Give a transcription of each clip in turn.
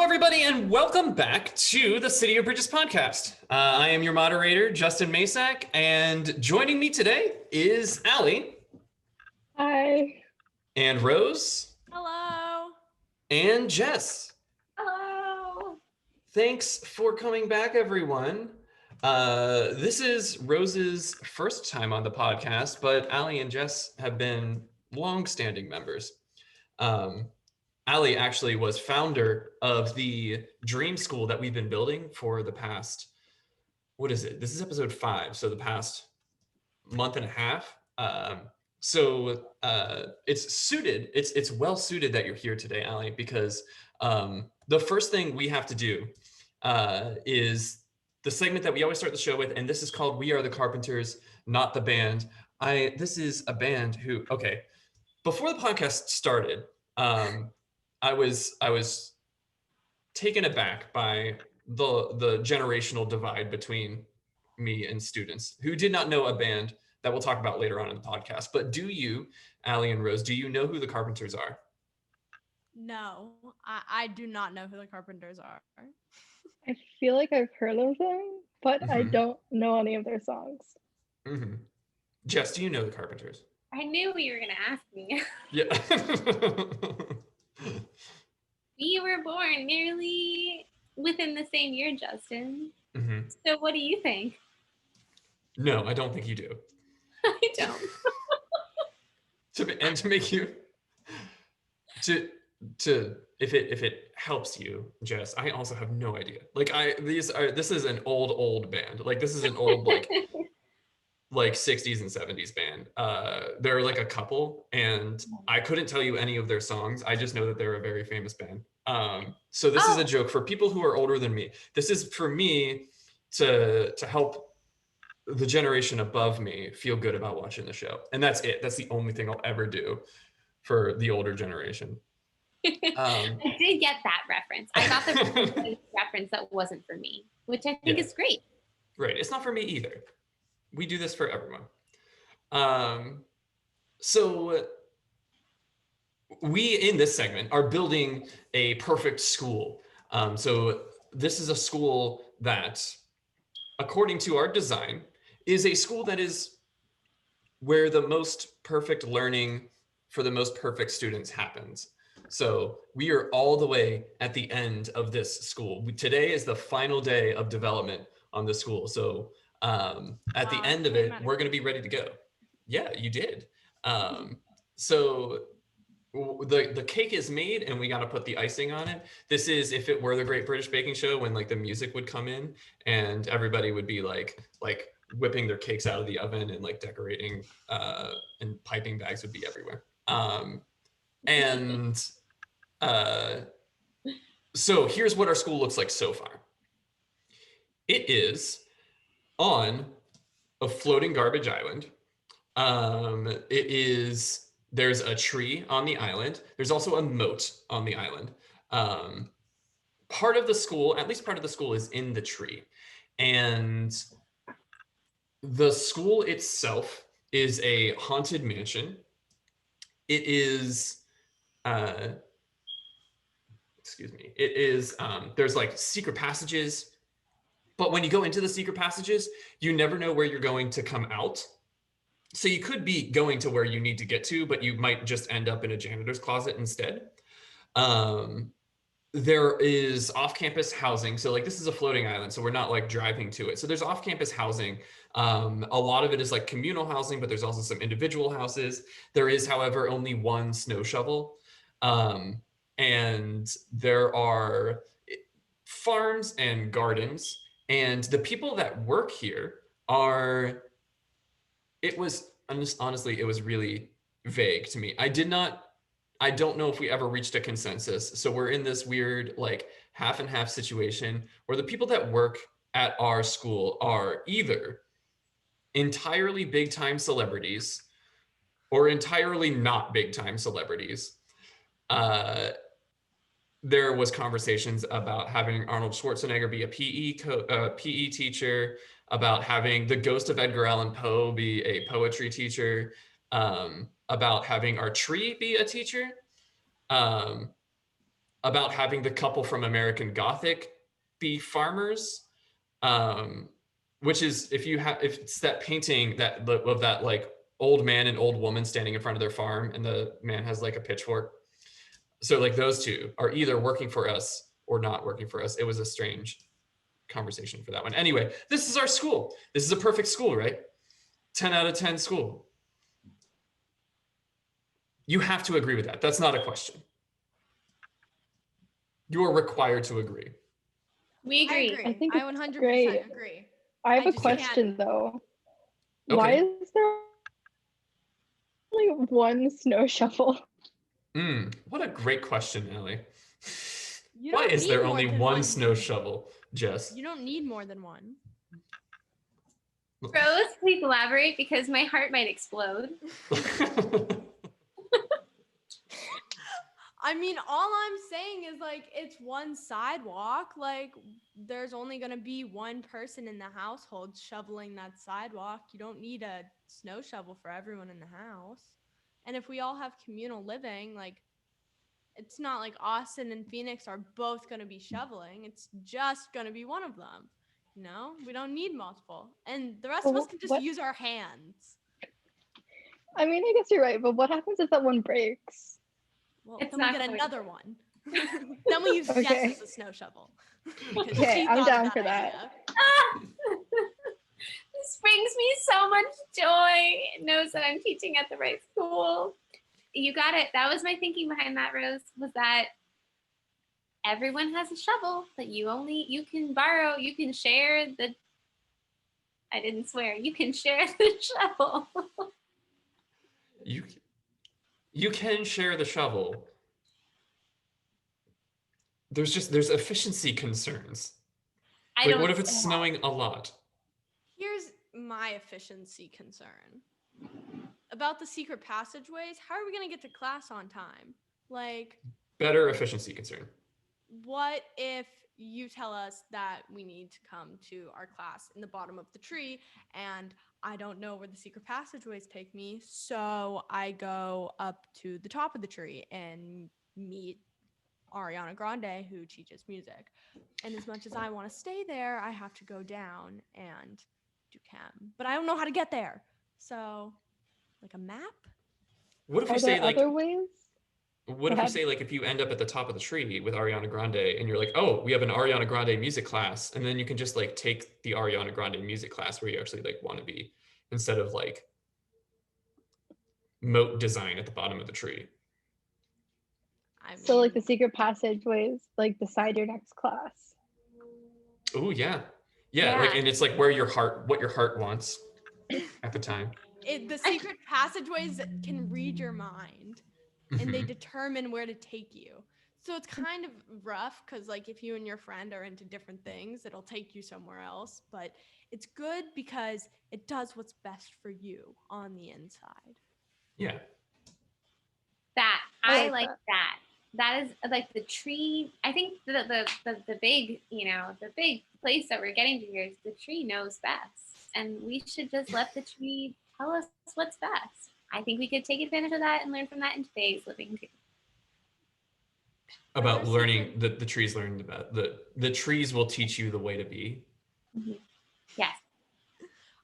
everybody, and welcome back to the City of Bridges podcast. I am your moderator, Justin Masak, and joining me today is Allie. Hi. And Rose. Hello. And Jess. Hello. Thanks for coming back, everyone. This is Rose's first time on the podcast, but Allie and Jess have been long-standing members. Allie actually was founder of the dream school that we've been building for the past, what is it? This is episode 5, so the past month and a half. It's well suited that you're here today, Allie, because the first thing we have to do is the segment that we always start the show with, and this is called We Are the Carpenters, Not the Band. This is a band who, okay, before the podcast started, I was taken aback by the generational divide between me and students who did not know a band that we'll talk about later on in the podcast. But do you, Allie and Rose, do you know who the Carpenters are? No, I do not know who the Carpenters are. I feel like I've heard of them, but I don't know any of their songs. Mm-hmm. Jess, do you know the Carpenters? I knew you were going to ask me. Yeah. We were born nearly within the same year, Justin. Mm-hmm. So what do you think? No, I don't think you do. I don't. If it helps you, Jess, I also have no idea. This is an old band. Like, this is an old like 60s and 70s band. There are like a couple, and I couldn't tell you any of their songs. I just know that they're a very famous band. So this is a joke for people who are older than me. This is for me to help the generation above me feel good about watching the show. And that's it. That's the only thing I'll ever do for the older generation. I did get that reference. I got the reference that wasn't for me, which I think is great. Right. It's not for me either. We do this for everyone. So we, in this segment, are building a perfect school. So this is a school that, according to our design, is a school that is where the most perfect learning for the most perfect students happens. So we are all the way at the end of this school. Today is the final day of development on the school. So at the end of it, we're going to be ready to go. Yeah, you did. So the cake is made and we got to put the icing on it. This is if it were the Great British Baking Show, when like the music would come in and everybody would be like whipping their cakes out of the oven and like decorating and piping bags would be everywhere. So here's what our school looks like so far. It is on a floating garbage island. There's a tree on the island. There's also a moat on the island. Part of the school, at least part of the school, is in the tree. And the school itself is a haunted mansion. It is, there's like secret passages. But when you go into the secret passages, you never know where you're going to come out. So you could be going to where you need to get to, but you might just end up in a janitor's closet instead. There is off-campus housing. So like this is a floating island, so we're not like driving to it. So there's off-campus housing. A lot of it is like communal housing, but there's also some individual houses. There is, however, only one snow shovel. And there are farms and gardens. And the people that work here honestly, it was really vague to me. I don't know if we ever reached a consensus. So we're in this weird like half and half situation where the people that work at our school are either entirely big time celebrities or entirely not big time celebrities. There was conversations about having Arnold Schwarzenegger be a PE teacher, about having the ghost of Edgar Allan Poe be a poetry teacher, about having our tree be a teacher, about having the couple from American Gothic be farmers, which is if it's that painting that of that like old man and old woman standing in front of their farm, and the man has like a pitchfork. So like those two are either working for us or not working for us. It was a strange conversation for that one. Anyway, this is our school. This is a perfect school, right? 10 out of 10 school. You have to agree with that. That's not a question. You are required to agree. We agree. I I think I it's 100% great. agree. I have I a just question though. Okay. Why is there only one snow shovel? What a great question, Allie. You Why don't is need there more only than one snow shovel, Jess? You don't need more than one. Rose, please elaborate because my heart might explode. I mean, all I'm saying is like it's one sidewalk. Like there's only gonna be one person in the household shoveling that sidewalk. You don't need a snow shovel for everyone in the house. And if we all have communal living, like it's not like Austin and Phoenix are both gonna be shoveling. It's just gonna be one of them. You know, we don't need multiple, and the rest of us can just What? use our hands. I mean, I guess you're right, but what happens if that one breaks? Well, It's then we not get going another one. Then we use Okay. Jess as a snow shovel. Because Okay, she I'm thought of down for that. idea. This brings me so much joy. It knows that I'm teaching at the right school. You got it. That was my thinking behind that, Rose, was that everyone has a shovel that you can borrow, you can share the, I didn't swear, you can share the shovel. You can share the shovel. There's efficiency concerns. Like what if it's snowing a lot? Here's my efficiency concern. About the secret passageways, how are we going to get to class on time? Like, Better efficiency concern. what if you tell us that we need to come to our class in the bottom of the tree and I don't know where the secret passageways take me, so I go up to the top of the tree and meet Ariana Grande, who teaches music. And as much as I want to stay there, I have to go down and do chem. But I don't know how to get there. So, like a map? What if Are we there say like other ways? what if we say like if you end up at the top of the tree with Ariana Grande and you're like, oh, we have an Ariana Grande music class, and then you can just like take the Ariana Grande music class where you actually like want to be, instead of like moat design at the bottom of the tree. I mean, So like the secret passageways, like beside your next class. Oh yeah. Like, and it's like what your heart wants at the time. the secret passageways can read your mind and they determine where to take you. So it's kind of rough because like if you and your friend are into different things, it'll take you somewhere else. But it's good because it does what's best for you on the inside. Yeah. That I I like that. that. That is like the tree. I think the big, the big place that we're getting to here is the tree knows best. And we should just let the tree tell us what's best. I think we could take advantage of that and learn from that in today's living too. About learning the trees learning about the trees will teach you the way to be. Mm-hmm. Yes.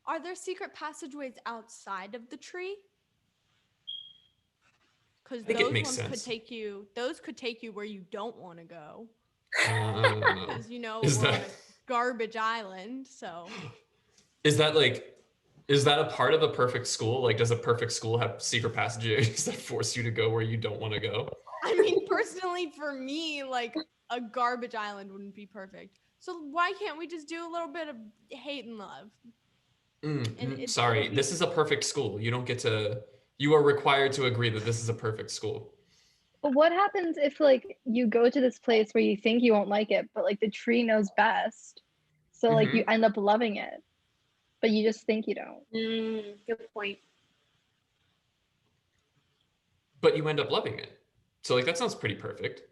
Are there secret passageways outside of the tree? Because those ones could take you. Those could take you where you don't want to go. Because we're on a garbage island. So. Is that a part of a perfect school? Like, does a perfect school have secret passageways that force you to go where you don't want to go? I mean, personally, for me, like a garbage island wouldn't be perfect. So why can't we just do a little bit of hate and love? Sorry, this is a perfect school. You don't get to. You are required to agree that this is a perfect school. But what happens if like you go to this place where you think you won't like it, but like the tree knows best, so like you end up loving it, but you just think you don't. Good point. But you end up loving it. So like that sounds pretty perfect.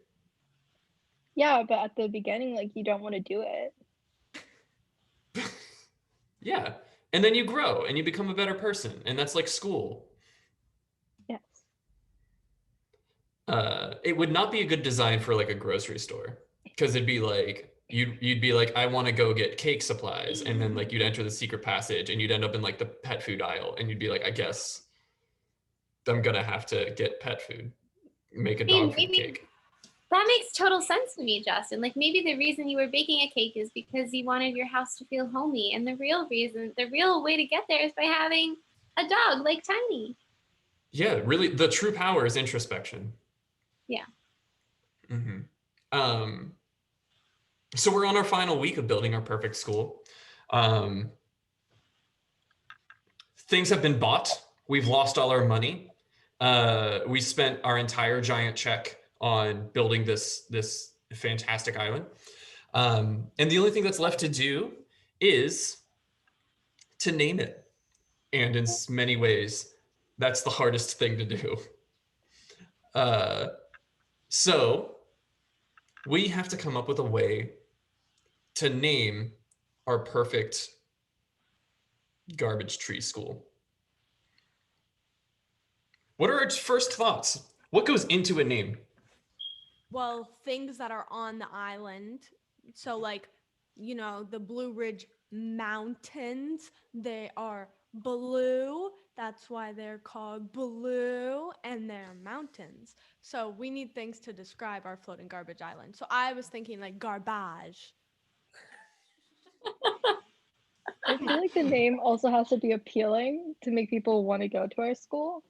Yeah, but at the beginning, like you don't want to do it. Yeah. And then you grow and you become a better person. And that's like school. Yes. it would not be a good design for like a grocery store, because it'd be like you'd be like, I want to go get cake supplies, and then like you'd enter the secret passage and you'd end up in like the pet food aisle, and you'd be like, I guess I'm gonna have to get pet food, make a dog food cake. That makes total sense to me, Justin. Like maybe the reason you were baking a cake is because you wanted your house to feel homey, and the real way to get there is by having a dog like Tiny. Yeah, really, the true power is introspection. Yeah. So we're on our final week of building our perfect school. Things have been bought. We've lost all our money. We spent our entire giant check on building this fantastic island. And the only thing that's left to do is to name it. And in many ways, that's the hardest thing to do. So we have to come up with a way to name our perfect garbage tree school. What are our first thoughts? What goes into a name? Well, things that are on the island. So like, you know, the Blue Ridge Mountains, they are blue. That's why they're called blue, and they're mountains. So we need things to describe our floating garbage island. So I was thinking like garbage. I feel like the name also has to be appealing to make people want to go to our school.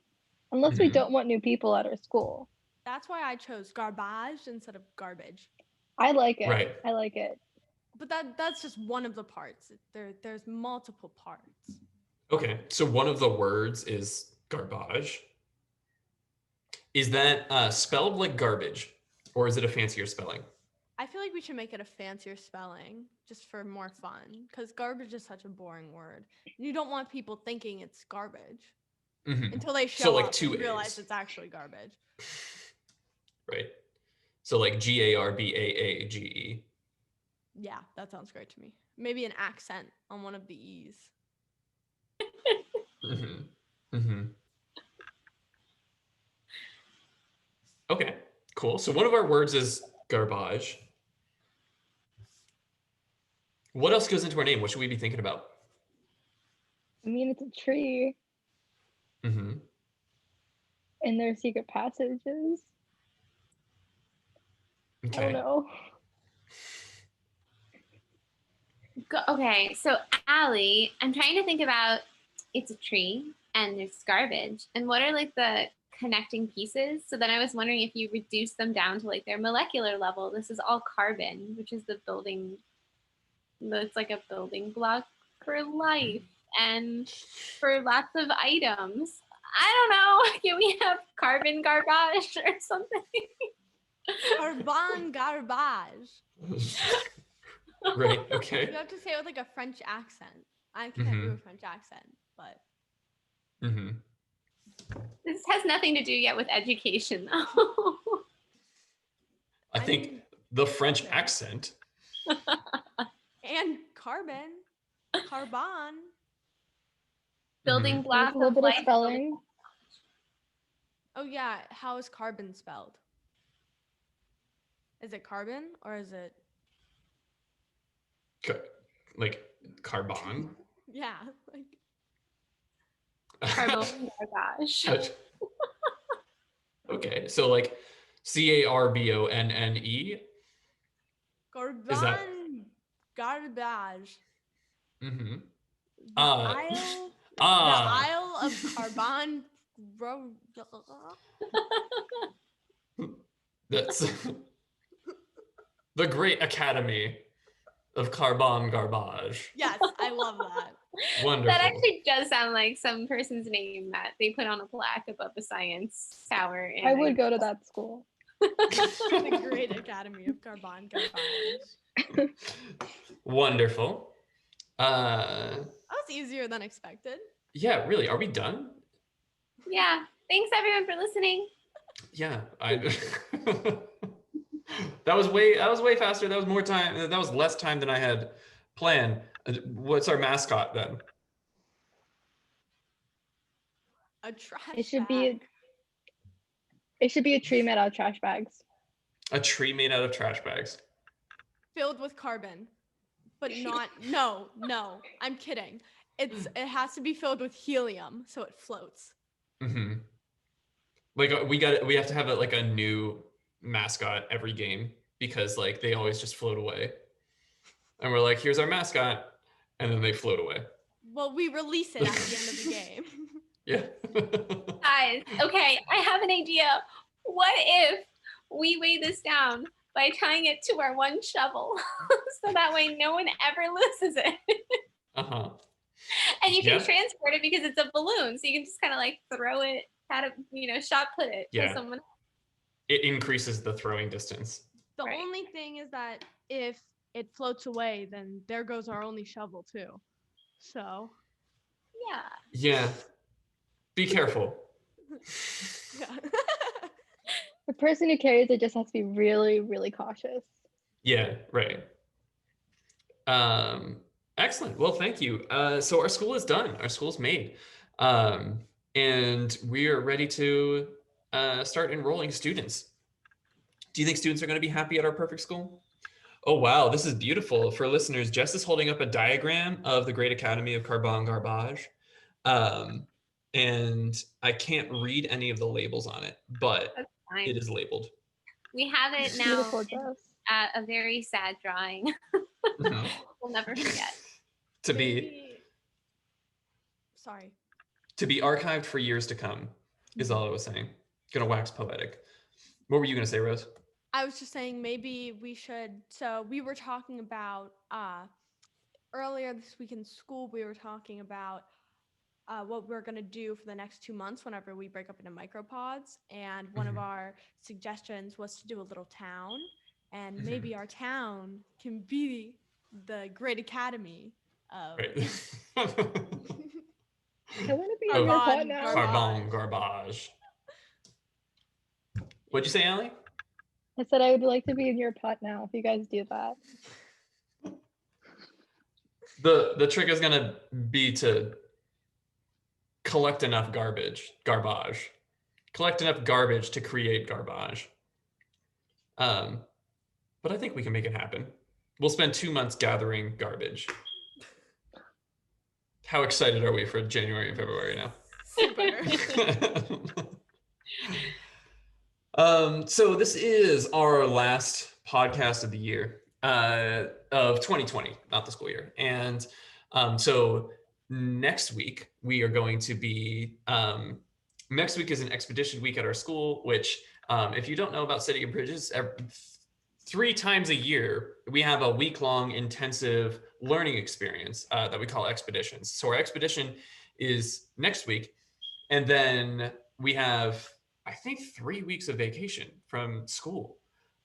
Unless we don't want new people at our school. That's why I chose garbage instead of garbage. I like it. Right. I like it. But that's just one of the parts. There's multiple parts. Okay, so one of the words is garbage. Is that spelled like garbage, or is it a fancier spelling? I feel like we should make it a fancier spelling just for more fun, because garbage is such a boring word. You don't want people thinking it's garbage until they show like up two and realize A's. it's actually garbage. Right. So like GARBAAGE. Yeah, that sounds great to me. Maybe an accent on one of the E's. Okay, cool. So one of our words is garbage. What else goes into our name? What should we be thinking about? I mean, it's a tree. And there are secret passages. Okay. I don't know. Okay, so Allie, I'm trying to think about, it's a tree and there's garbage, and what are like the connecting pieces? So then I was wondering if you reduce them down to like their molecular level. This is all carbon, which is the building. It's like a building block for life and for lots of items. I don't know. Can we have carbon garbage or something? Carbon garbage. Right, okay. You have to say it with like a French accent. I can't do a French accent, but. This has nothing to do yet with education, though. I think the French accent. And carbon. Carbon. Building block A little of bit life. of spelling. Oh yeah, how is carbon spelled? Is it carbon or is it? Like carbon? Yeah, like. Carbon garbage. Okay, so like CARBONNE. Carbon Is that garbage. The Ah. Isle of Carbon. That's the Great Academy of Carbon Garbage. Yes, I love that. Wonderful. That actually does sound like some person's name that they put on a plaque above the science tower. I would go to that school. The Great Academy of Carbon Garbage. Wonderful. That was easier than expected. Yeah, really. Are we done? Yeah. Thanks everyone for listening. Yeah, that was way faster. That was more time. That was less time than I had planned. What's our mascot then? A trash It should bag. It should be a tree made out of trash bags. A tree made out of trash bags. Filled with carbon, but not. No, I'm kidding. It has to be filled with helium so it floats. Mm-hmm. Like we have to have like a new mascot every game because like they always just float away. And we're like, here's our mascot, and then they float away. Well, we release it at the end of the game. Yeah. Guys, okay, I have an idea. What if we weigh this down by tying it to our one shovel so that way no one ever loses it? Uh-huh. And you can transport it because it's a balloon, so you can just kind of like throw it at a, shot put it to someone. It increases the throwing distance. The only thing is that if it floats away, then there goes our only shovel too. So. Yeah. Be careful. Yeah. The person who carries it just has to be really, really cautious. Yeah, right. Excellent. Well, thank you. So our school is done. Our school's made. And we are ready to start enrolling students. Do you think students are going to be happy at our perfect school? Oh, wow. This is beautiful. For listeners, Jess is holding up a diagram of the Great Academy of Carbon Garbage. And I can't read any of the labels on it, but it is labeled. We have it now. Beautiful, Jess. A very sad drawing. Mhm. We'll never forget. To be archived for years to come is all I was saying. Gonna wax poetic. What were you gonna say, Rose? I was just saying maybe we should. So we were talking about earlier this week in school. We were talking about what we're going to do for the next 2 months whenever we break up into micropods. And one of our suggestions was to do a little town. And maybe our town can be the Great Academy of... Right. I want to be in your pot now. Carbon garbage. What'd you say, Allie? I said I would like to be in your pot now if you guys do that. The trick is going to be to collect enough garbage. Collect enough garbage to create garbage. But I think we can make it happen. We'll spend 2 months gathering garbage. How excited are we for January and February now? So this is our last podcast of the year, of 2020, not the school year. And so next week we are going to be, next week is an expedition week at our school, which if you don't know about City and Bridges, 3 times a year, we have a week-long intensive learning experience that we call expeditions. So our expedition is next week. And then we have, I think, 3 weeks of vacation from school.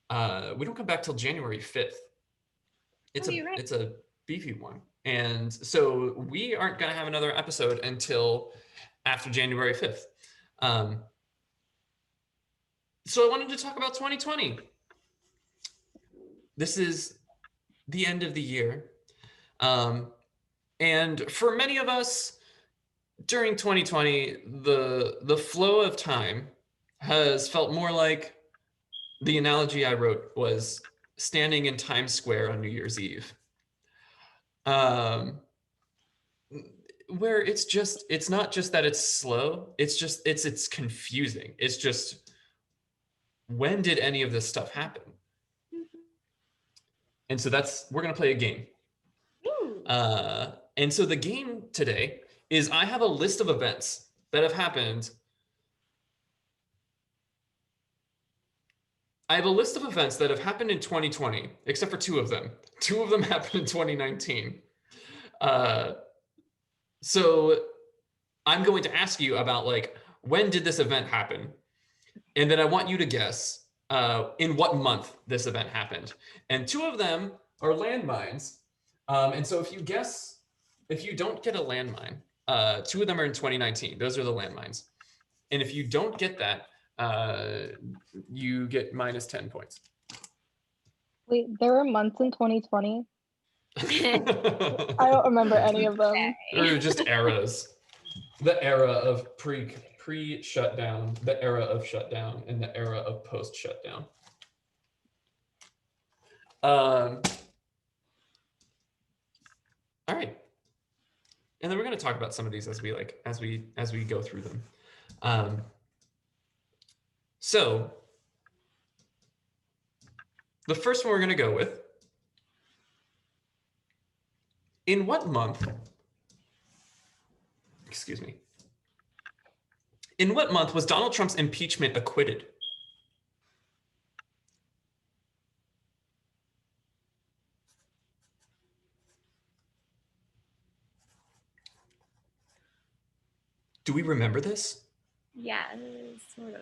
We don't come back till January 5th. It's a beefy one. And so we aren't going to have another episode until after January 5th. So I wanted to talk about 2020. This is the end of the year. And for many of us during 2020, the flow of time has felt more like the analogy I wrote was standing in Times Square on New Year's Eve. Where it's not just that it's slow, it's confusing. It's just, when did any of this stuff happen? And so we're gonna play a game. And so the game today is I have a list of events that have happened. I have a list of events that have happened in 2020, except for 2 of them. 2 of them happened in 2019. So I'm going to ask you about, like, when did this event happen? And then I want you to guess in what month this event happened. And 2 of them are landmines. And so if you don't get a landmine, 2 of them are in 2019. Those are the landmines. And if you don't get that, you get minus 10 points. Wait, there were months in 2020? I don't remember any of them. They're just eras. The era of pre pre-shutdown, the era of shutdown, and the era of post-shutdown. All right, and then we're going to talk about some of these as we go through them. So the first one we're going to go with: in what month? Excuse me. In what month was Donald Trump's impeachment acquitted? Do we remember this? Yeah, sort of.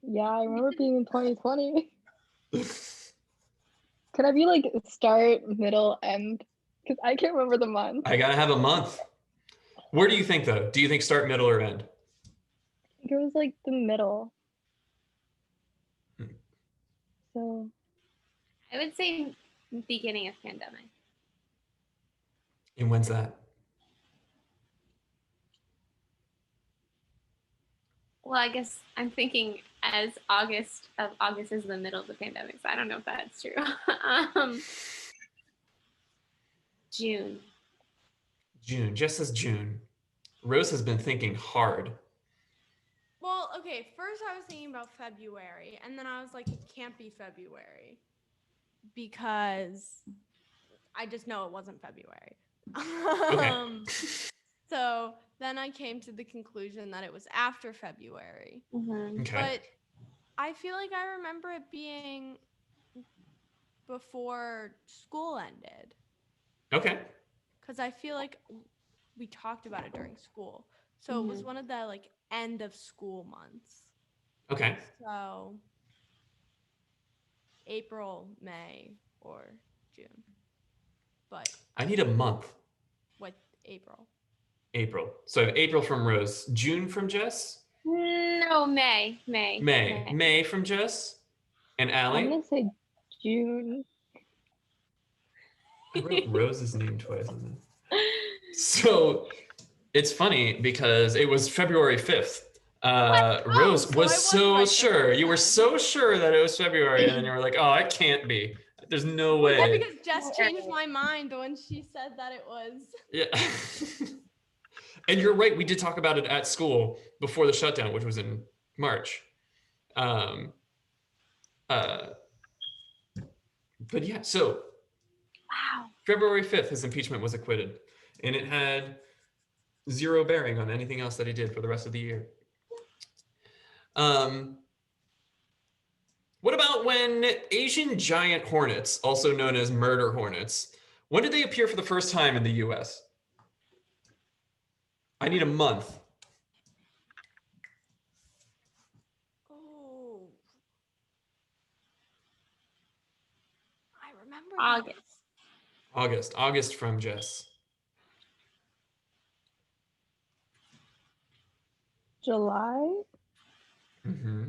Yeah, I remember it being in 2020. Can I be like start, middle, end? Because I can't remember the month. I gotta have a month. Where do you think, though? Do you think start, middle, or end? I think it was like the middle. Hmm. So I would say beginning of pandemic. And when's that? Well, I guess I'm thinking as August is the middle of the pandemic, so I don't know if that's true. June. June. Jess says June. Rose has been thinking hard. Well, okay, first I was thinking about February, and then I was like, it can't be February because I just know it wasn't February. Okay. So then I came to the conclusion that it was after February. Mm-hmm. Okay. But I feel like I remember it being before school ended. Okay. Because I feel like we talked about it during school. So it was one of the like end of school months. Okay. So April, May, or June. But I need a month. with April. April. So I have April from Rose. June from Jess? No, May. May from Jess? And Allie? I'm gonna say June. I wrote Rose's name twice on that. So it's funny because it was February 5th. Rose so I was was so right the sure. first You were time. so sure that it was February, and then you were like, oh, it can't be. There's no Yeah, way. because Jess changed my mind when she said that it was. Yeah. And you're right. We did talk about it at school before the shutdown, which was in March. But yeah, so Wow. February 5th, his impeachment was acquitted, and it had zero bearing on anything else that he did for the rest of the year. What about when Asian giant hornets, also known as murder hornets, when did they appear for the first time in the US? I need a month. Oh. I remember August. August from Jess. July? Mm-hmm.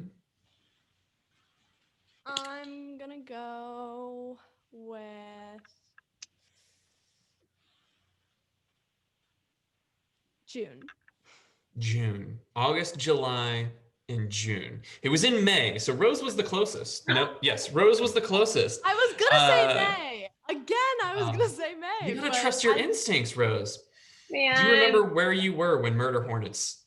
I'm gonna go with June. August, July, and June. It was in May, so Rose was the closest. No, yes, Rose was the closest. I was gonna say May. Again, I was gonna say May. You gotta but trust your instincts, Rose. Man. Do you remember where you were when murder hornets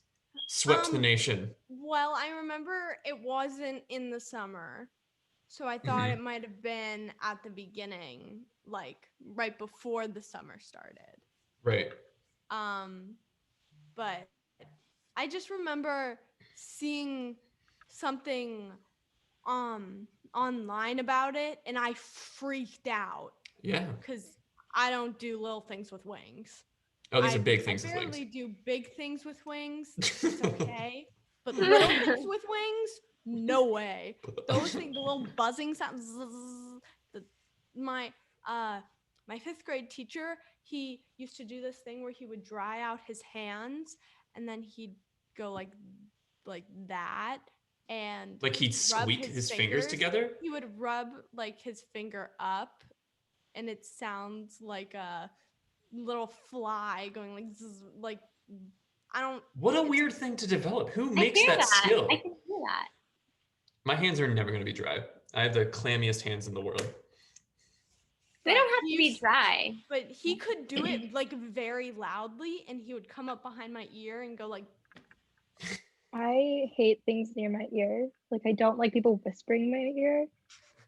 swept the nation? Well, I remember it wasn't in the summer. So I thought it might have been at the beginning, like right before the summer started. Right. But I just remember seeing something online about it and I freaked out. Yeah. Because I don't do little things with wings. Oh, these are big things I with barely wings. do big things with wings. It's okay. But little things with wings, no way. Those things, the little buzzing sounds. My fifth grade teacher, he used to do this thing where he would dry out his hands and then he'd go like that and Like he'd squeak his fingers together? He would rub like his finger up and it sounds like a little fly going like zzz, like I don't. What a weird thing to develop. Who makes hear that skill? I can hear that. My hands are never going to be dry. I have the clammiest hands in the world. They don't have to He be used- dry. But he could do it like very loudly, and he would come up behind my ear and go like, I hate things near my ear. Like I don't like people whispering in my ear,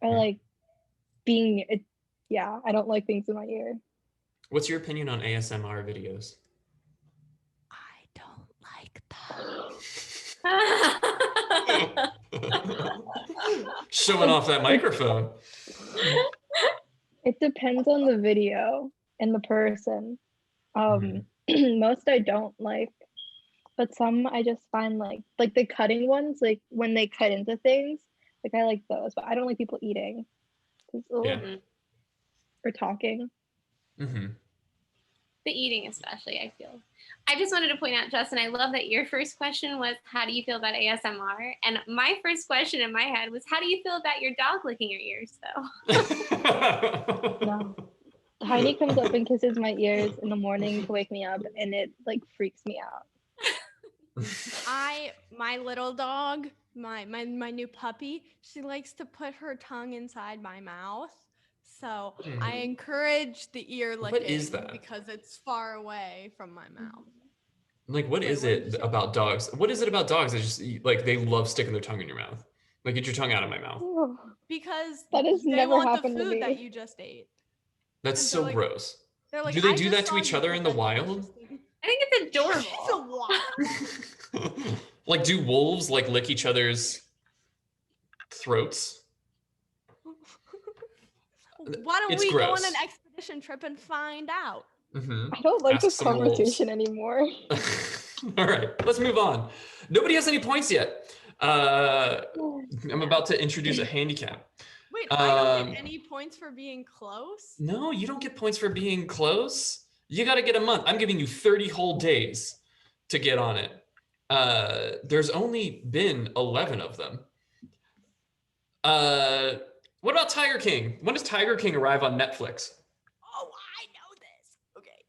or like being. Yeah, I don't like things in my ear. What's your opinion on ASMR videos? I don't like that. Showing off that microphone. It depends on the video and the person. Most I don't like, but some I just find like the cutting ones, like when they cut into things, like I like those, but I don't like people eating. Yeah. Or talking. Mm-hmm. The eating especially, I feel. I just wanted to point out, Justin, I love that your first question was, how do you feel about ASMR? And my first question in my head was, how do you feel about your dog licking your ears, though? No. Tiny comes up and kisses my ears in the morning to wake me up, and it like freaks me out. My little dog, my new puppy, she likes to put her tongue inside my mouth. So I encourage the ear licking. What is that? Because it's far away from my mouth. Like, what is it about dogs? What is it about dogs that just like they love sticking their tongue in your mouth? Like, get your tongue out of my mouth. Because that has they never want happened the to food me. that you just ate. That's so like, gross. Like, do they "I do just that to saw each you other put in the that wild? delicious thing." I think it's adorable. It's a lot. Like, do wolves like lick each other's throats? Why don't It's we go on gross. an expedition trip and find out? I don't like Ask this some wolves. conversation anymore. All right, let's move on. Nobody has any points yet. I'm about to introduce a handicap. Wait, I don't get any points for being close? No, you don't get points for being close. You got to get a month. I'm giving you 30 whole days to get on it. There's only been 11 of them. What about Tiger King? When does Tiger King arrive on Netflix? Oh, I know this. Okay.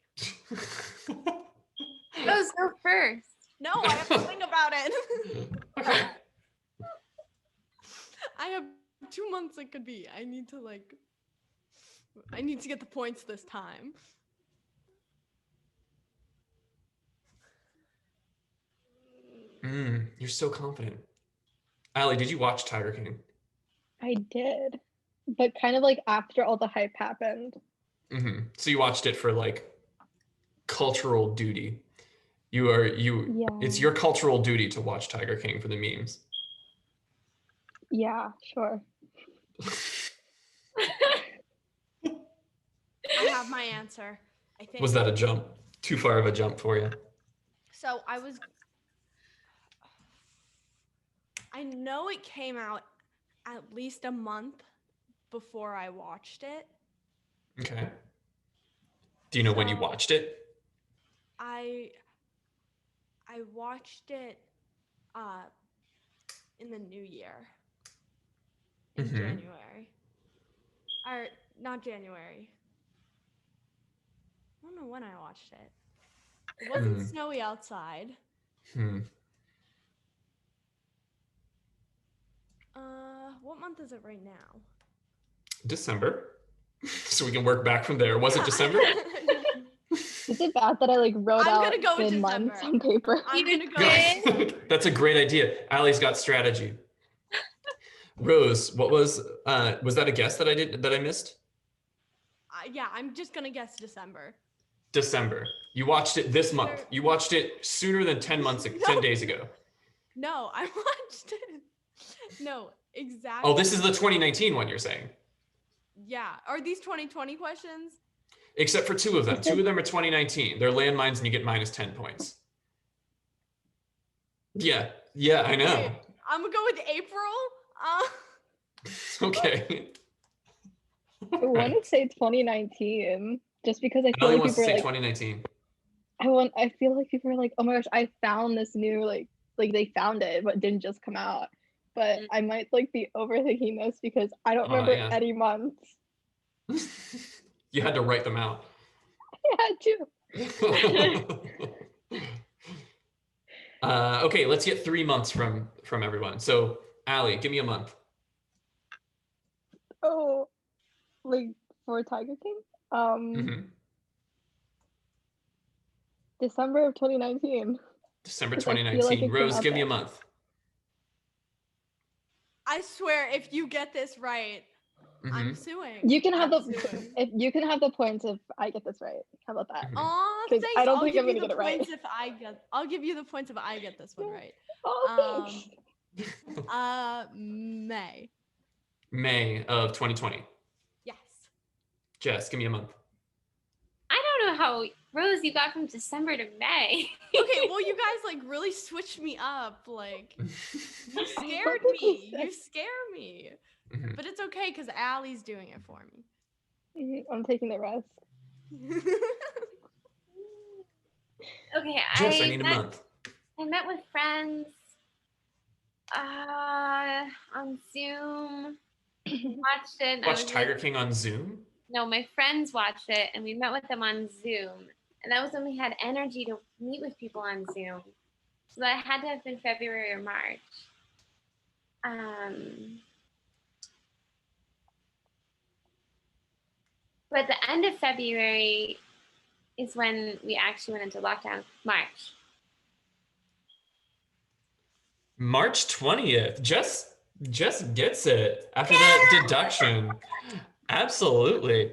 Let's go first. No, I have to think about it. Okay. I have 2 months it could be. I need to get the points this time. You're so confident. Allie, did you watch Tiger King? I did, but kind of like after all the hype happened. So you watched it for like cultural duty. It's your cultural duty to watch Tiger King for the memes. Yeah, sure. I have my answer. I think. Was that a jump? Too far of a jump for you? So I know it came out at least a month before I watched it. Okay. Do you know when you watched it? I watched it in the new year. In January. Or not January. I don't know when I watched it. It wasn't snowy outside. What month is it right now? December. So we can work back from there. Was it December? Is it bad that I like wrote out go with the months on paper? I'm gonna go. That's a great idea. Allie's got strategy. Rose, what was that a guess that I missed? Yeah, I'm just gonna guess December. December. You watched it this month. You watched it sooner than 10 days ago. No, I watched it. No, exactly. Oh, this is the 2019 one you're saying? Yeah. Are these 2020 questions? Except for 2 of them. 2 of them are 2019. They're landmines and you get minus 10 points. Yeah, I know. Okay, I'm gonna go with April. Okay. I want to say 2019 just because I feel Allie like wants to people say are like 2019. I feel like people are like, oh my gosh, I found this new like they found it but it didn't just come out. But I might like be overthinking this because I don't remember any months. You had to write them out. I had to. Okay, let's get 3 months from everyone. So, Allie, give me a month. Oh, like for Tiger King? hmm December of 2019. December 'Cause I feel like 2019. it came Rose, out give me a then. month. I swear, if you get this right, I'm hmm suing. You can have I'm the suing. if you can have the points if I get this right. How about that? Mhm. Aw, 'Cause thanks. I don't I'll think give I'm you gonna the get it right. points if I get. I'll give you the points if I get this one right. Oh, Um, thanks. May. May of 2020. Yes. Jess, give me a month. I don't know how, Rose, you got from December to May. Okay, well, you guys like really switched me up. Like, you scared think we me. said- You scare me. Mhm. But it's okay because Allie's doing it for me. I'm taking the rest. Okay, Jess, I need a month. I met with friends on Zoom. Watched it. And Watch Tiger King on Zoom? No, my friends watched it, and we met with them on Zoom. And that was when we had energy to meet with people on Zoom. So that had to have been February or March. But the end of February is when we actually went into lockdown. March. March 20th. Jess gets it after that deduction. Absolutely.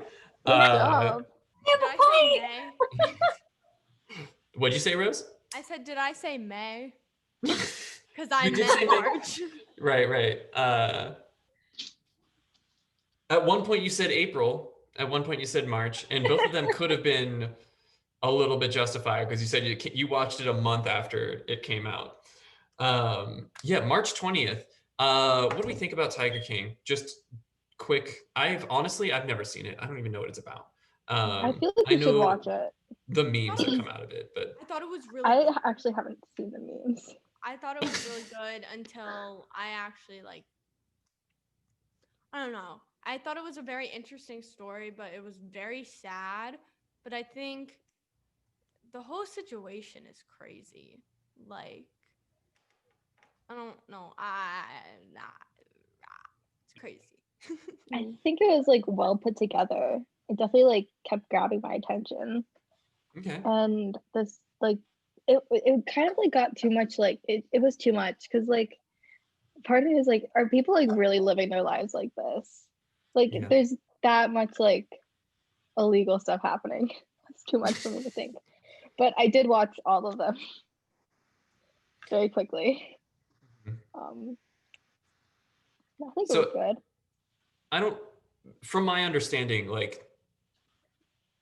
Good job. Did I say May? What'd you say, Rose? I said, did I say May? Because I You did say meant May. March. Right. At one point you said April. At one point you said March, and both of them could have been a little bit justified because you said you watched it a month after it came out. Yeah, March 20th. What do we think about Tiger King? Just quick. I've never seen it. I don't even know what it's about. I feel like I you should know watch it. the memes that come out of it, but I thought it was really I good. actually haven't seen the memes. I thought it was really good until I actually I don't know. I thought it was a very interesting story, but it was very sad. But I think the whole situation is crazy. Like, I don't know. It's crazy. I think it was like well put together. It definitely like kept grabbing my attention. okay. And this like it kind of like got too much, like it was too much because like part of me is like, are people like really living their lives like this? Like Yeah. there's that much like illegal stuff happening. It's too much for me to think. But I did watch all of them very quickly. I think it was good. From my understanding, like,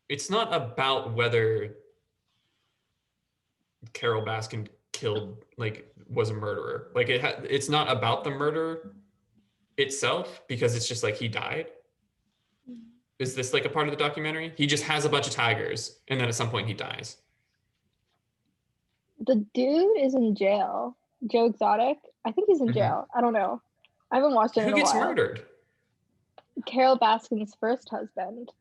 it's not about whether Carol Baskin was a murderer. Like it's not about the murder itself because it's just like he died. Is this like a part of the documentary? He just has a bunch of tigers and then at some point he dies. The dude is in jail. Joe Exotic. I think he's in jail. I don't know. I haven't watched it in a Who gets while. murdered? Carol Baskin's first husband.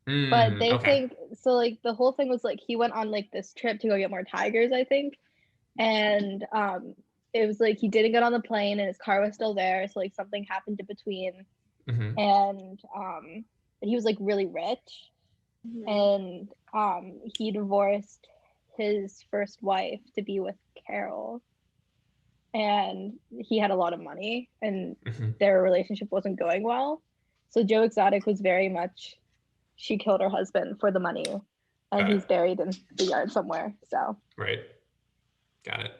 But they think so. Like the whole thing was like he went on like this trip to go get more tigers, I think, and it was like he didn't get on the plane and his car was still there, so like something happened in between, and he was like really rich, and he divorced his first wife to be with Carol, and he had a lot of money, and their relationship wasn't going well. So Joe Exotic was very much, she killed her husband for the money, and he's buried in the yard somewhere. So right, got it.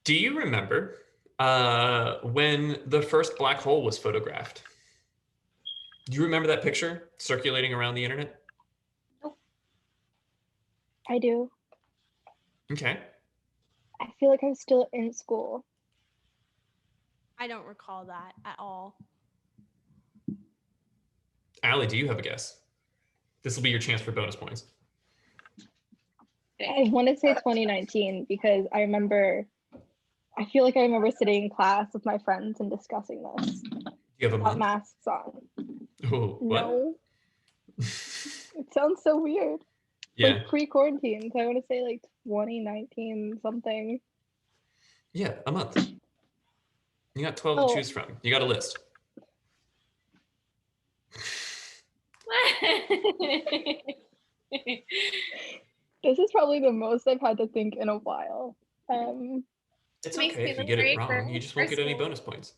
Do you remember when the first black hole was photographed? Do you remember that picture circulating around the internet? I do. Okay. I feel like I was still in school. I don't recall that at all. Allie, do you have a guess? This will be your chance for bonus points. I want to say 2019 because I feel like I remember sitting in class with my friends and discussing this. Do you have a month? Masks on. Ooh, what? No. It sounds so weird. Yeah. Like pre-quarantine, so I want to say like 2019 something. Yeah, a month. You got 12 to choose from. You got a list. This is probably the most I've had to think in a while. It's Makes okay me if you look get it great wrong. for You just won't our get any school. bonus points.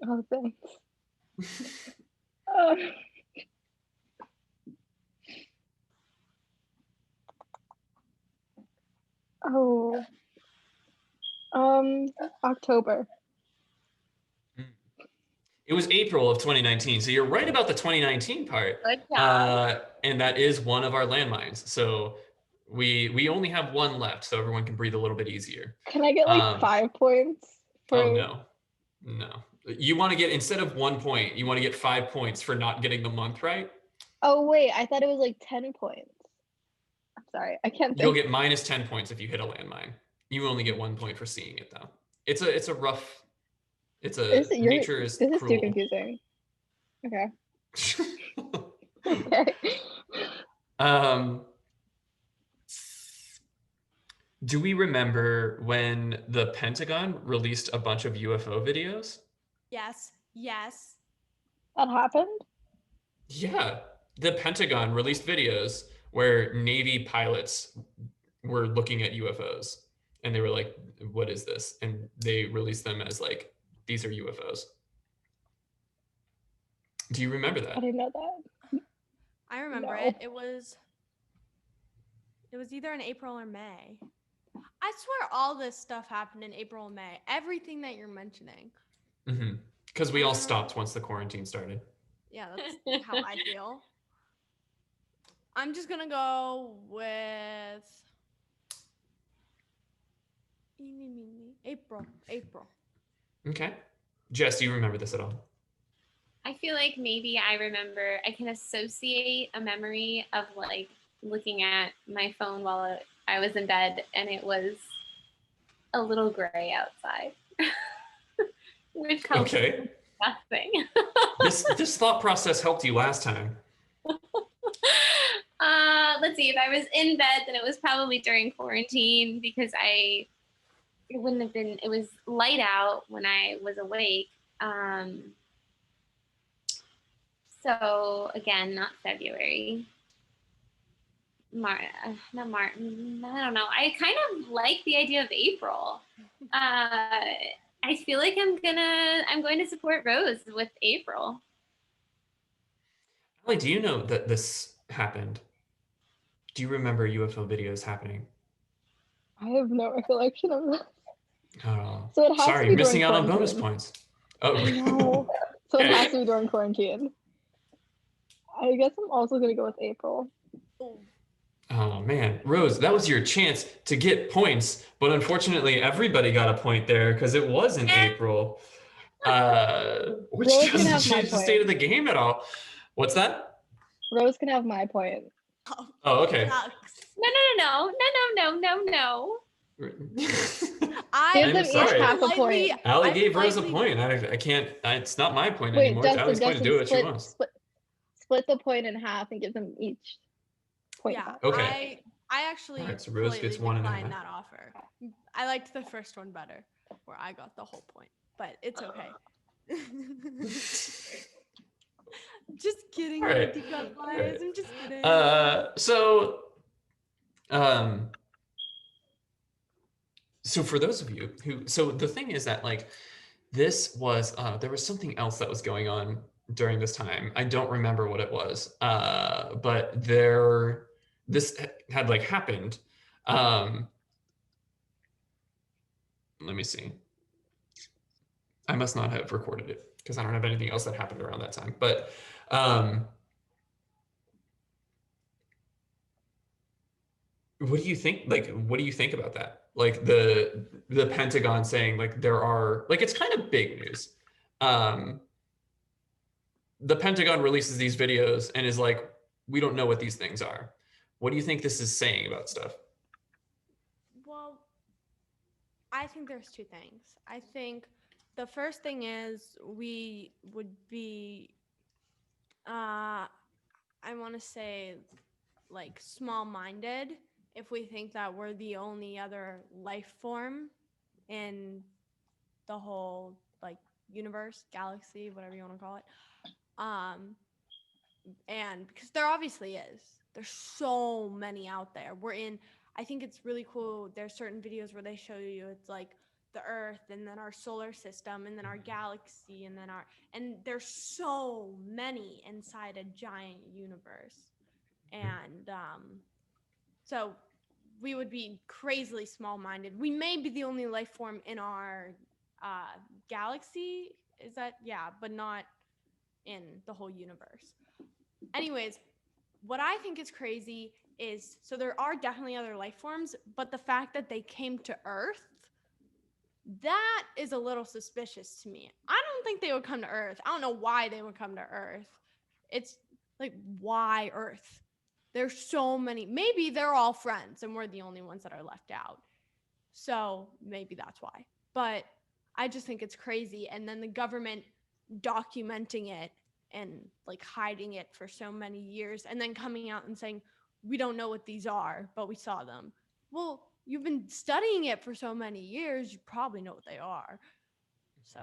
Oh, thanks. Uh, oh, October. It was April of 2019, so you're right about the 2019 part. Good job. And that is one of our landmines. So we only have one left, so everyone can breathe a little bit easier. Can I get like 5 points for? Oh no. You want to get, instead of 1 point, you want to get 5 points for not getting the month right. Oh wait, I thought it was like 10 points. I'm sorry, I can't think. You'll get minus 10 points if you hit a landmine. You only get 1 point for seeing it though. It's a rough. Nature is This is cruel. too confusing. Okay. Okay. Do we remember when the Pentagon released a bunch of UFO videos? Yes. That happened? Yeah. The Pentagon released videos where Navy pilots were looking at UFOs and they were like, what is this? And they released them as like, these are UFOs. Do you remember that? I didn't know that. I remember No. it. It was either in April or May. I swear all this stuff happened in April and May. Everything that you're mentioning. Mm-hmm. Because we all stopped once the quarantine started. Yeah, that's how I feel. I'm just gonna go with April. Okay. Jess, do you remember this at all? I feel like maybe I can associate a memory of like looking at my phone while I was in bed and it was a little gray outside. Which helps nothing. This thought process helped you last time. Let's see, if I was in bed, then it was probably during quarantine because it was light out when I was awake. So again, not February. I don't know. I kind of like the idea of April. I feel like I'm going to support Rose with April. Allie, do you know that this happened? Do you remember UFO videos happening? I have no recollection of that. Oh, So it has sorry, to be missing during out on bonus quarantine. points. Oh, No. So it has to be during quarantine. I guess I'm also gonna go with April. Oh man, Rose, that was your chance to get points, but unfortunately everybody got a point there because it was in April, which Rose can doesn't have my change the point. state of the game at all. What's that? Rose can have my point. Oh, okay. No. Give them sorry. each half a point. Allie gave Rose a point. I can't. It's not my point Wait, anymore. It's Allie's point to do what she wants. Split the point in half and give them each point. Yeah. Okay. I actually Right, so Rose gets 1.5. declined that offer. I liked the first one better, where I got the whole point, but it's okay. Just kidding. Right. Deep cut bias. I'm just kidding. So for those of you who, so the thing is that like this was there was something else that was going on during this time. I don't remember what it was, but this had like happened. Let me see. I must not have recorded it because I don't have anything else that happened around that time. But what do you think? Like, what do you think about that? Like the Pentagon saying like there are like it's kind of big news. The Pentagon releases these videos and is like, we don't know what these things are. What do you think this is saying about stuff? Well, I think there's two things. I think the first thing is we would be, I want to say, like small-minded if we think that we're the only other life form in the whole like universe, galaxy, whatever you want to call it. And because there obviously is. There's so many out there. I think it's really cool. There's certain videos where they show you it's like the Earth and then our solar system and then our galaxy and there's so many inside a giant universe. And so we would be crazily small-minded. We may be the only life form in our galaxy. Is that? Yeah, but not in the whole universe. Anyways, what I think is crazy is, so there are definitely other life forms, but the fact that they came to Earth, that is a little suspicious to me. I don't think they would come to Earth. I don't know why they would come to Earth. It's like, why Earth? There's so many. Maybe they're all friends and we're the only ones that are left out. So maybe that's why. But I just think it's crazy. And then the government documenting it and like hiding it for so many years and then coming out and saying, we don't know what these are, but we saw them. Well, you've been studying it for so many years, you probably know what they are. So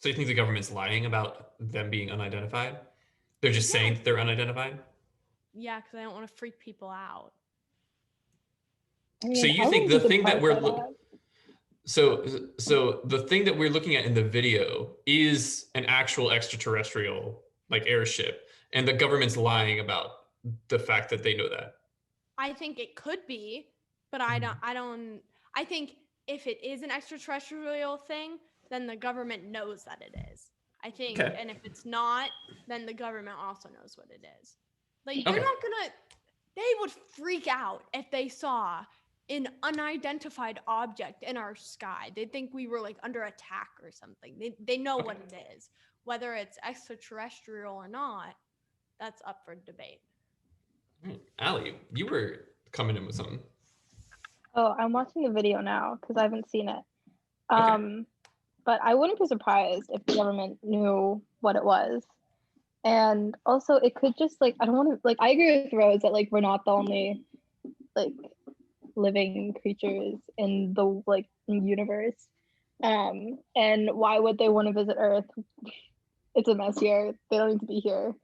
you think the government's lying about them being unidentified? They're just saying that they're unidentified? Yeah, because I don't want to freak people out. I mean, So you I think wouldn't the be thing that surprised we're by that. so the thing that we're looking at in the video is an actual extraterrestrial like airship, and the government's lying about the fact that they know that. I think it could be, but I think if it is an extraterrestrial thing, then the government knows that it is. I think, Okay. and if it's not, then the government also knows what it is. Like, Okay. they would freak out if they saw an unidentified object in our sky. They'd think we were like under attack or something. They know what it is. Whether it's extraterrestrial or not, that's up for debate. Allie, you were coming in with something. Oh, I'm watching a video now because I haven't seen it. Okay. But I wouldn't be surprised if the government knew what it was. And also it could just like, I don't want to, like, I agree with Rose that like we're not the only like living creatures in the like universe. And why would they want to visit Earth? It's a mess here. They don't need to be here.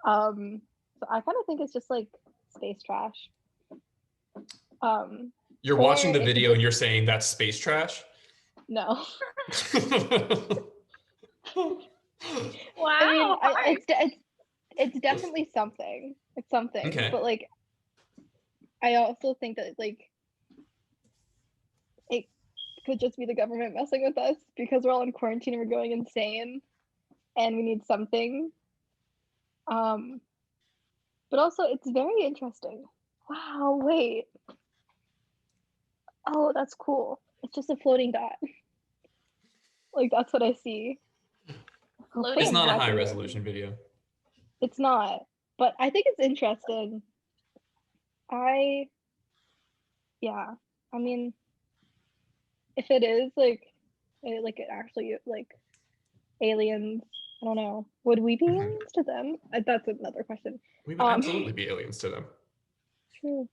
So I kind of think it's just like space trash. You're or watching the it could video just- and you're saying that's space trash? No. Wow. I mean, it's definitely something. It's something. Okay. But like, I also think that like it could just be the government messing with us because we're all in quarantine and we're going insane, and we need something. But also it's very interesting. Wow, wait. Oh, that's cool. It's just a floating dot. Like that's what I see. Floating It's not a Exactly. high resolution video. It's not, but I think it's interesting. Yeah, I mean, if it is like it actually like aliens, I don't know. Would we be Mhm. aliens to them? That's another question. We would absolutely be aliens to them. True.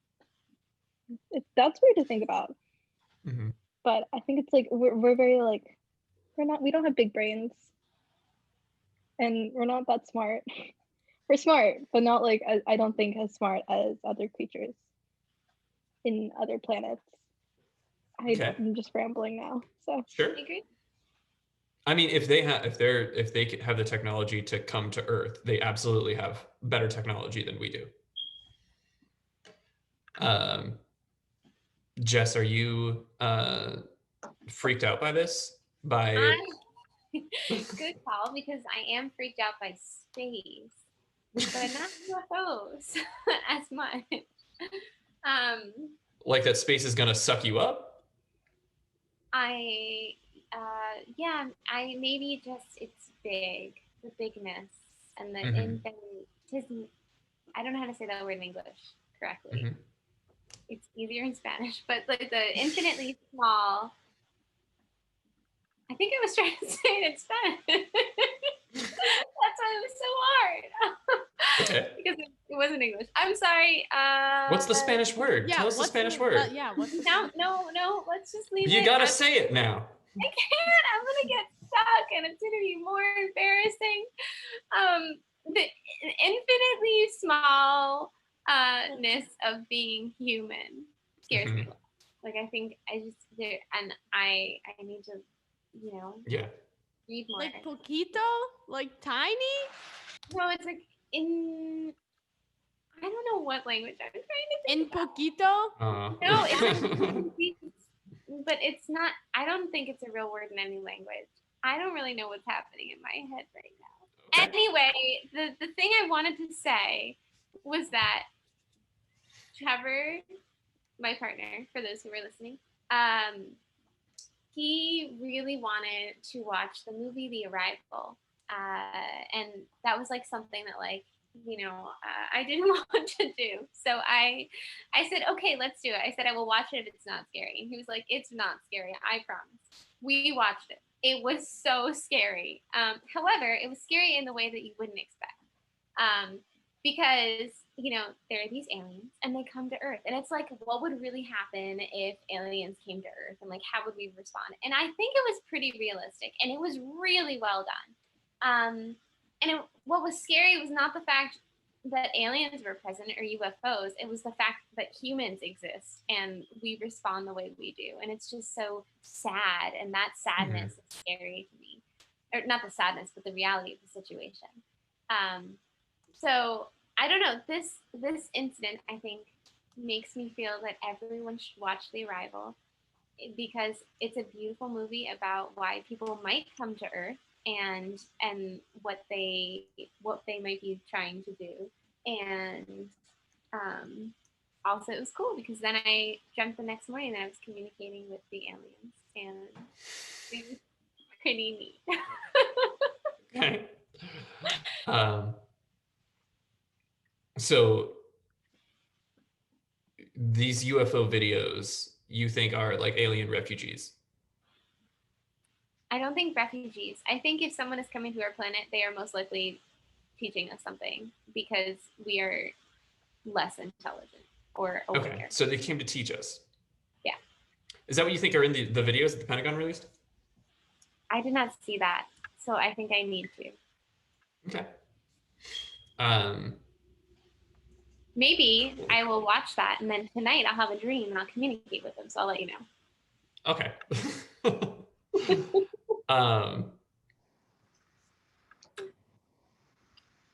That's weird to think about. Mhm. But I think it's like we're very like we don't have big brains, and we're not that smart. We're smart, but not like I don't think as smart as other creatures in other planets. Okay. I'm just rambling now. So Sure. I agree. I mean, if they have the technology to come to Earth, they absolutely have better technology than we do. Jess, are you freaked out by this? Good call, because I am freaked out by space, but not UFOs as much. Like that space is gonna suck you up? I maybe just it's big, the bigness and the infinite. I don't know how to say that word in English correctly. Mhm. It's easier in Spanish, but like the infinitely small I think I was trying to say it in Spanish. That's why it was so hard. Okay. Because it wasn't English. I'm sorry. What's the Spanish word? Yeah, Tell us the Spanish word. What's the No. Let's just leave it. You gotta say it now. I can't. I'm gonna get stuck, and it's gonna be more embarrassing. The infinitely smallness of being human scares me. Like I think I just there, and I need to, Yeah. read more. Like poquito, like tiny. No, it's like in. I don't know what language I'm trying to think In about. poquito. No, it's but it's not. I don't think it's a real word in any language. I don't really know what's happening in my head right now. Okay. Anyway, the thing I wanted to say was that Trevor, my partner, for those who were listening, he really wanted to watch the movie The Arrival, and that was like something that I didn't want to do. So I said, okay, let's do it. I said, I will watch it if it's not scary. And he was like, it's not scary, I promise. We watched it. It was so scary. However, it was scary in the way that you wouldn't expect. Because, there are these aliens and they come to Earth. And it's like, what would really happen if aliens came to Earth? And like, how would we respond? And I think it was pretty realistic and it was really well done. What was scary was not the fact that aliens were present or UFOs. It was the fact that humans exist and we respond the way we do. And it's just so sad. And that sadness is scary to me. Or not the sadness, but the reality of the situation. So I don't know. This incident, I think, makes me feel that everyone should watch The Arrival because it's a beautiful movie about why people might come to Earth and what they might be trying to do. And also it was cool because then I dreamt the next morning that I was communicating with the aliens and it was pretty neat. Okay. So these UFO videos you think are like alien refugees? I don't think refugees. I think if someone is coming to our planet, they are most likely teaching us something because we are less intelligent or aware. Okay, so they came to teach us. Yeah. Is that what you think are in the videos that the Pentagon released? I did not see that, so I think I need to. Okay. Maybe I will watch that, and then tonight I'll have a dream and I'll communicate with them. So I'll let you know. Okay.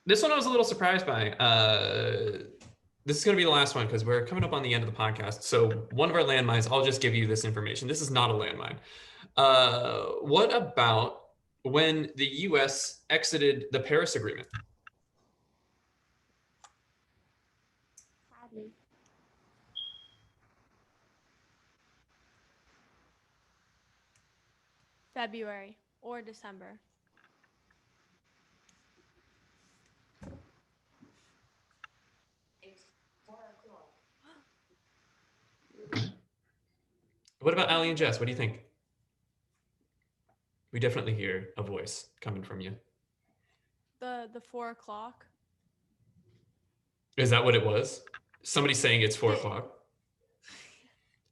This one I was a little surprised by. This is going to be the last one because we're coming up on the end of the podcast. So one of our landmines, I'll just give you this information. This is not a landmine. What about when the U.S. exited the Paris Agreement? Sadly. February or December. What about Allie and Jess? What do you think? We definitely hear a voice coming from you. The 4 o'clock. Is that what it was? Somebody saying it's 4 o'clock.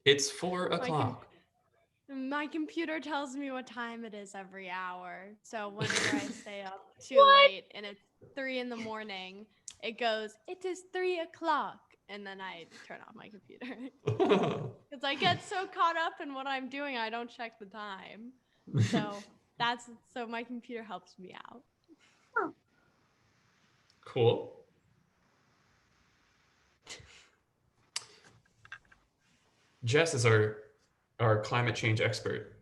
It's 4 o'clock. My computer tells me what time it is every hour. So whenever I stay up too late and it's 3 in the morning, it goes, it is 3 o'clock. And then I turn off my computer. Because I get so caught up in what I'm doing, I don't check the time. So my computer helps me out. Oh. Cool. Jess is our climate change expert.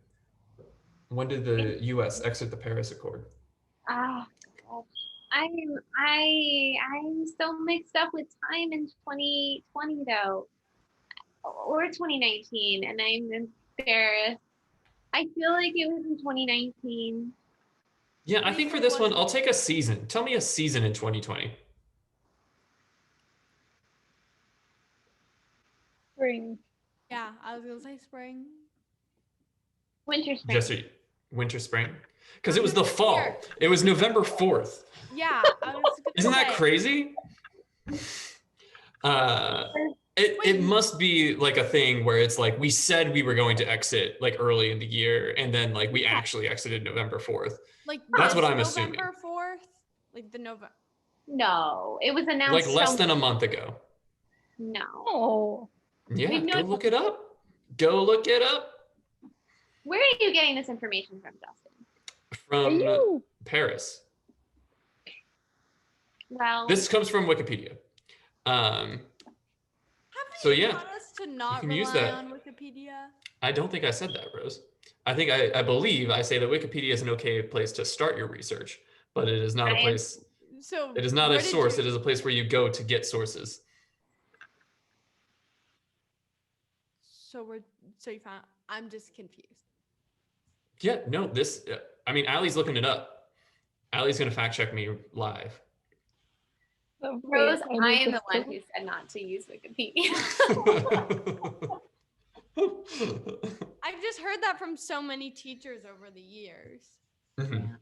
When did the U.S. exit the Paris Accord? I'm still mixed up with time in 2020 though, or 2019, and I'm embarrassed. I feel like it was in 2019. Yeah, I think for this one, I'll take a season. Tell me a season in 2020. Spring. Yeah, I was gonna say spring. Winter, spring. Jess, winter, spring? Because it I'm was the gonna fall. hear. It was November 4th. Yeah, I was gonna Isn't that say. crazy? It must be like a thing where it's like we said we were going to exit like early in the year, and then like we actually exited November 4th. Like That's what this I'm assuming. November 4th? Like the November. No, it was announced Like less than a month ago. No. Oh, Yeah, We've go known- look it up. Go look it up. Where are you getting this information from, Justin? are From you? Paris. Well, This comes from Wikipedia. Haven't So, you yeah, taught us to not can use rely that. on Wikipedia? I don't think I said that, Rose. I believe I say that Wikipedia is an okay place to start your research, but it is not a place. So It is not where a did source. you- It is a place where you go to get sources. So you found. I'm just confused. Yeah, no, this. I mean, Allie's looking it up. Allie's gonna fact check me live. Oh, Rose, wait, I need am this the one to- who said not to use Wikipedia. I've just heard that from so many teachers over the years. Mhm.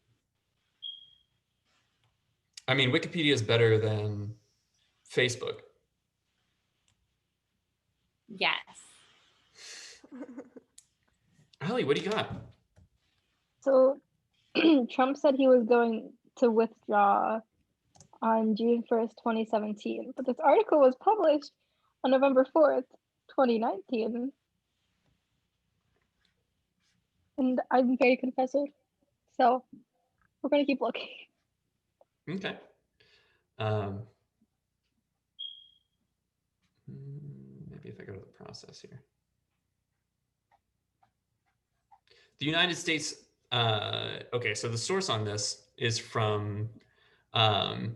I mean, Wikipedia is better than Facebook. Yes. Allie, what do you got? So Trump said he was going to withdraw on June 1st, 2017, but this article was published on November 4th, 2019. And I'm very confused. So we're going to keep looking. Okay. Maybe if I go to the process here. The United States, okay, so the source on this is from an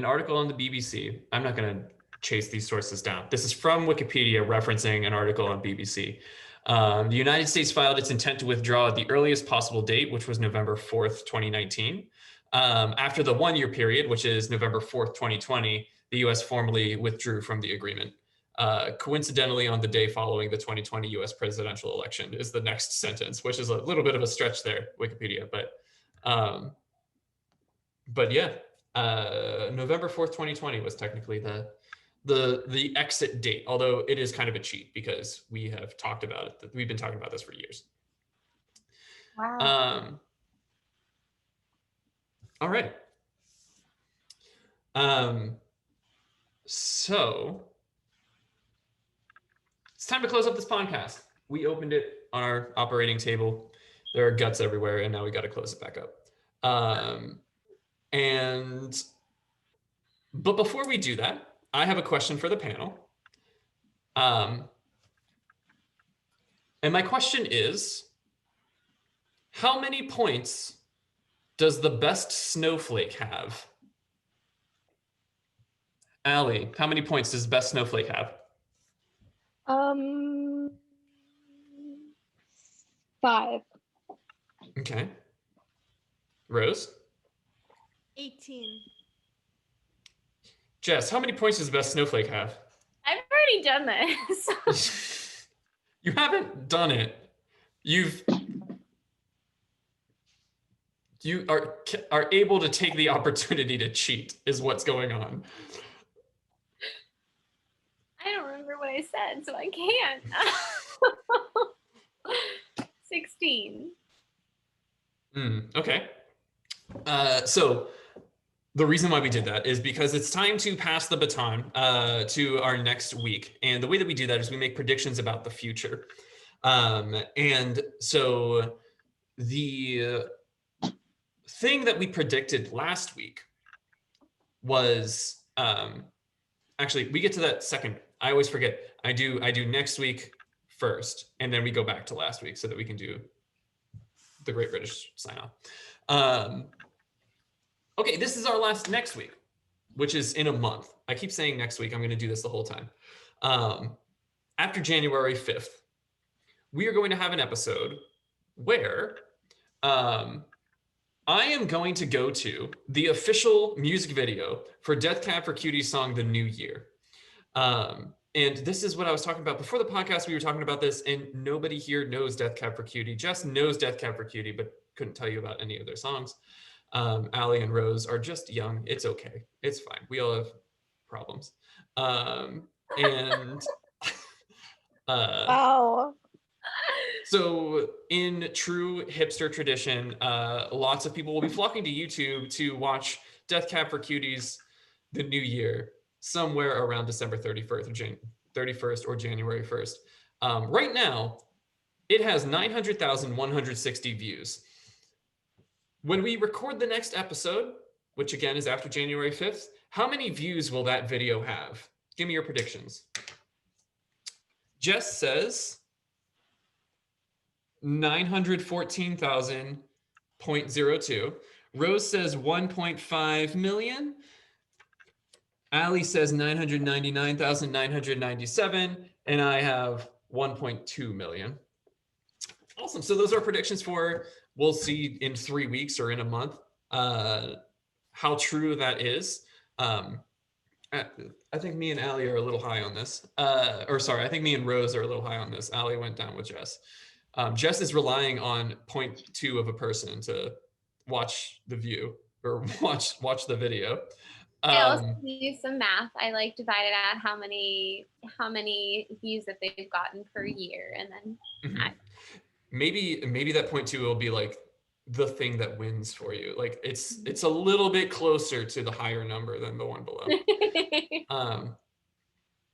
article on the BBC. I'm not going to chase these sources down. This is from Wikipedia referencing an article on BBC. The United States filed its intent to withdraw at the earliest possible date, which was November 4th, 2019. After the 1-year period, which is November 4th, 2020, the US formally withdrew from the agreement. Coincidentally, on the day following the 2020 US presidential election is the next sentence, which is a little bit of a stretch there, Wikipedia, but yeah, November 4th, 2020 was technically the exit date, although it is kind of a cheat because we have talked about it. We've been talking about this for years. Wow. All right. So it's time to close up this podcast. We opened it on our operating table. There are guts everywhere, and now we got to close it back up. But before we do that, I have a question for the panel. And my question is, how many points does the best snowflake have? Allie, how many points does best snowflake have? 5. Okay. Rose? 18. Jess, how many points does best snowflake have? I've already done this. You haven't done it. You are able to take the opportunity to cheat is what's going on. I don't remember what I said, so I can't. 16. Okay. So the reason why we did that is because it's time to pass the baton to our next week. And the way that we do that is we make predictions about the future. And so the thing that we predicted last week was actually, we get to that second. I always forget. I do next week first, and then we go back to last week so that we can do the Great British sign off. Okay, this is our last next week, which is in a month. I keep saying next week. I'm going to do this the whole time. After January 5th, we are going to have an episode where I am going to go to the official music video for Death Cab for Cutie's song, The New Year. And this is what I was talking about before the podcast. We were talking about this, and nobody here knows Death Cab for Cutie. Jess knows Death Cab for Cutie, but couldn't tell you about any of their songs. Allie and Rose are just young. It's okay. It's fine. We all have problems. And Wow. so in true hipster tradition, lots of people will be flocking to YouTube to watch Death Cab for Cuties the new year, somewhere around December 31st or January 1st. Right now, it has 900,160 views. When we record the next episode, which again is after January 5th, how many views will that video have? Give me your predictions. Jess says 914,000.02. Rose says 1.5 million. Allie says 999,997. And I have 1.2 million. Awesome. So those are predictions for, we'll see in 3 weeks or in a month, how true that is. I think me and Allie are a little high on this. I think me and Rose are a little high on this. Allie went down with Jess. Jess is relying on 0.2 of a person to watch the view or watch the video. I also do some math. I like divided out how many views that they've gotten per year, and then maybe that 0.2 will be like the thing that wins for you. Like it's a little bit closer to the higher number than the one below.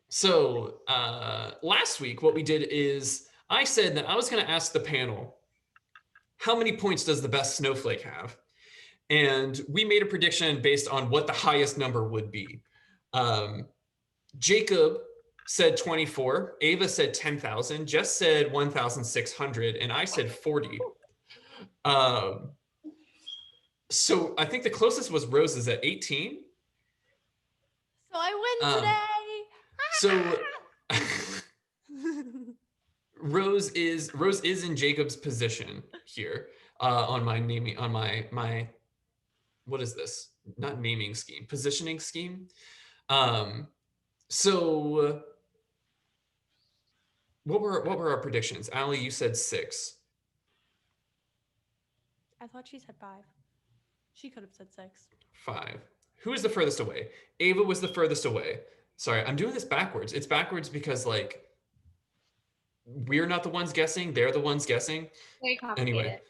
So last week, what we did is I said that I was going to ask the panel, how many points does the best snowflake have? And we made a prediction based on what the highest number would be. Jacob said 24, Ava said 10,000, Jess said 1,600, and I said 40. So I think the closest was Rose's at 18. So I win today. Rose is in Jacob's position here on my naming, on my what is this? Not naming scheme, positioning scheme. So what were our predictions? Allie, you said 6. I thought she said 5. She could have said 6. 5. Who is the furthest away? Ava was the furthest away. Sorry, I'm doing this backwards. It's backwards because like we're not the ones guessing, they're the ones guessing. Very complicated. Anyway,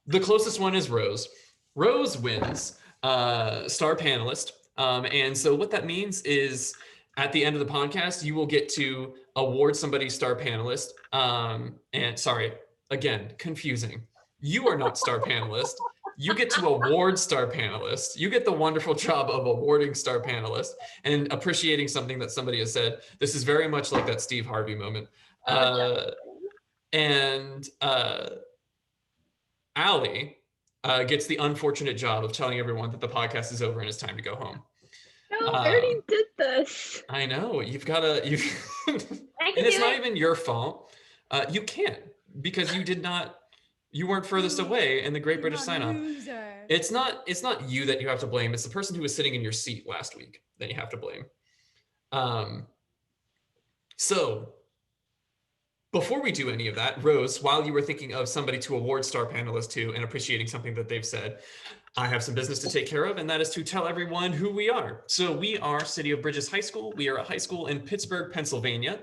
the closest one is Rose. Rose wins, star panelist. And so what that means is at the end of the podcast, you will get to award somebody star panelist. And sorry, again, confusing. You are not star panelist. You get to award star panelist. You get the wonderful job of awarding star panelist and appreciating something that somebody has said. This is very much like that Steve Harvey moment. And Allie gets the unfortunate job of telling everyone that the podcast is over and it's time to go home. No, I already did this. I know, you've got to, and it's not even your fault. You can't, because you weren't furthest away in the Great British Sign-Off. It's not you that you have to blame. It's the person who was sitting in your seat last week that you have to blame. So before we do any of that, Rose, while you were thinking of somebody to award star panelist to and appreciating something that they've said, I have some business to take care of, and that is to tell everyone who we are. So we are City of Bridges High School. We are a high school in Pittsburgh, Pennsylvania,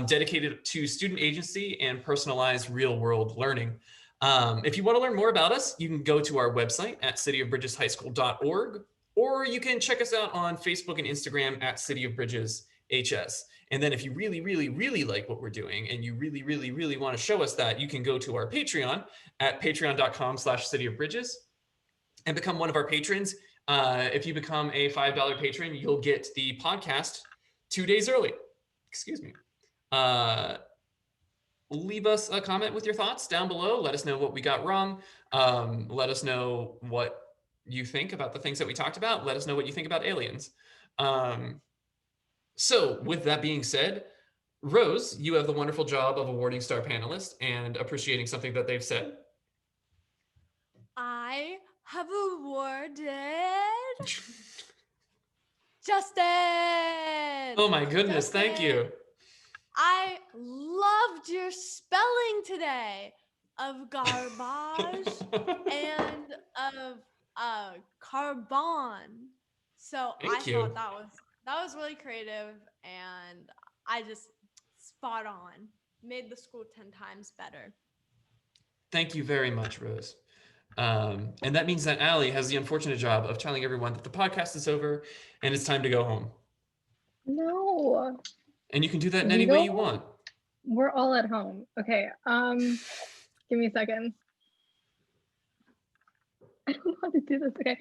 dedicated to student agency and personalized real-world learning. If you want to learn more about us, you can go to our website at cityofbridgeshighschool.org, or you can check us out on Facebook and Instagram at City of Bridges HS. And then if you really, really, really like what we're doing and you really, really, really want to show us that, you can go to our Patreon at patreon.com/cityofbridges and become one of our patrons. If you become a $5 patron, you'll get the podcast 2 days early. Excuse me. Leave us a comment with your thoughts down below. Let us know what we got wrong. Let us know what you think about the things that we talked about. Let us know what you think about aliens. So with that being said, Rose, you have the wonderful job of awarding star panelists and appreciating something that they've said. I have awarded Justin. Oh my goodness, thank you. I loved your spelling today of garbage and of carbon. So Thank I you. thought that was really creative, and I just spot on. Made the school 10 times better. Thank you very much, Rose. And that means that Allie has the unfortunate job of telling everyone that the podcast is over and it's time to go home. No. And you can do that in We any go way you home? want. We're all at home. Okay. Give me a second. I don't know how to do this. Okay.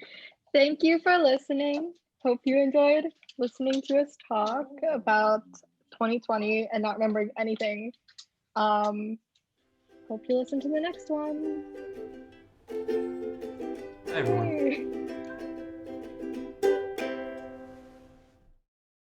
Thank you for listening. Hope you enjoyed listening to us talk about 2020 and not remembering anything. Hope you listen to the next one. Hi, everyone. Bye.